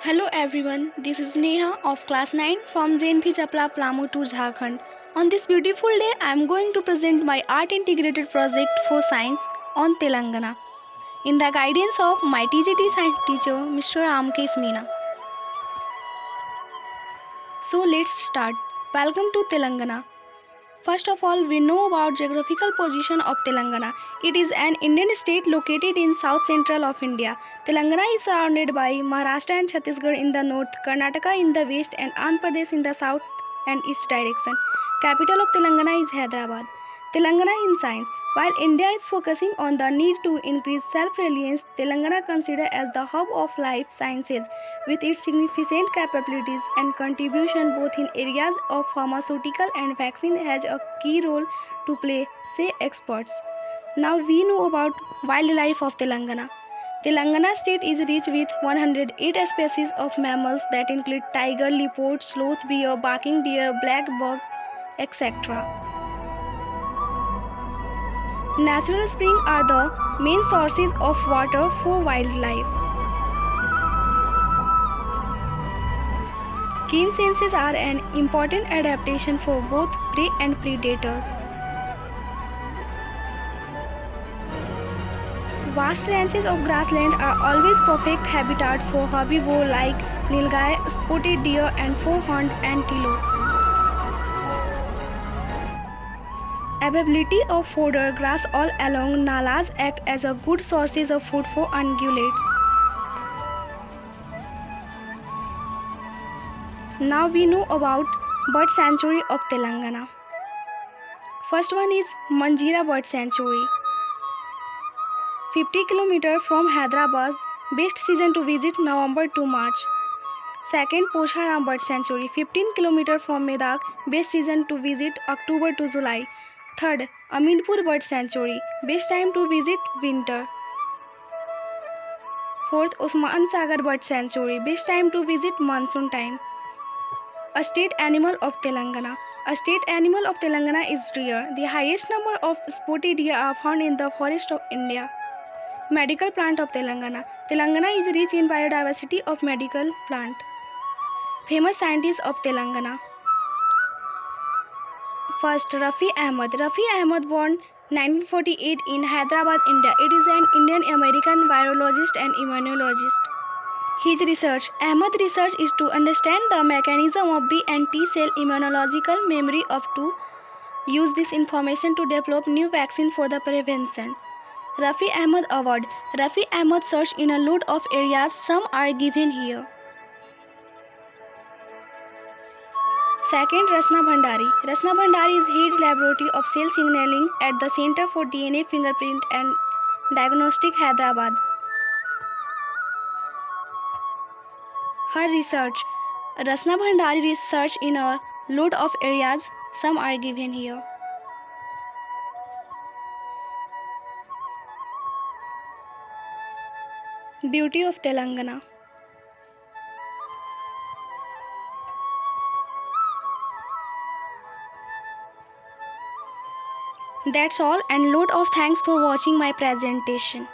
Hello everyone, this is Neha of class 9 from JNP Chapla Plamu to Jharkhand. On this beautiful day, I am going to present my art integrated project for science on Telangana in the guidance of my TGT science teacher Mr. Amkesh Meena. So let's start. Welcome to Telangana. First of all, we know about geographical position of Telangana. It is an Indian state located in south central of India. Telangana is surrounded by Maharashtra and Chhattisgarh in the north, Karnataka in the west and Andhra Pradesh in the south and east direction. Capital of Telangana is Hyderabad. Telangana in science. While India is focusing on the need to increase self-reliance, Telangana considered as the hub of life sciences with its significant capabilities and contribution both in areas of pharmaceutical and vaccine has a key role to play, say experts. Now we know about wildlife of Telangana. Telangana state is rich with 108 species of mammals that include tiger, leopard, sloth, bear, barking deer, black buck, etc. Natural springs are the main sources of water for wildlife. Keen senses are an important adaptation for both prey and predators. Vast ranges of grassland are always perfect habitat for herbivores like nilgai, spotted deer and four-horned antelope. Availability of fodder grass all along nalas act as a good sources of food for ungulates. Now we know about bird sanctuary of Telangana. First one is Manjira Bird Sanctuary. 50 km from Hyderabad, best season to visit November to March. Second, Posharam Bird Sanctuary, 15 km from Medak, best season to visit October to July. Third, Amindpur Bird Sanctuary, best time to visit winter. Fourth, Osman Sagar Bird Sanctuary, best time to visit monsoon time. A state animal of Telangana. A state animal of Telangana is deer. The highest number of spotted deer are found in the forest of India. Medical plant of Telangana. Telangana is rich in biodiversity of medical plant. Famous scientists of Telangana. First, Rafi Ahmad. Rafi Ahmad born 1948 in Hyderabad, India. It is an Indian-American virologist and immunologist. His research. Ahmad research is to understand the mechanism of B and T cell immunological memory of to use this information to develop new vaccine for the prevention. Rafi Ahmad Award. Rafi Ahmad search in a lot of areas, some are given here. Second, Rasna Bhandari. Rasna Bhandari is head laboratory of cell signaling at the Center for DNA Fingerprint and Diagnostic, Hyderabad. Her research. Rasna Bhandari research in a lot of areas, some are given here. Beauty of Telangana. That's all and lot of thanks for watching my presentation.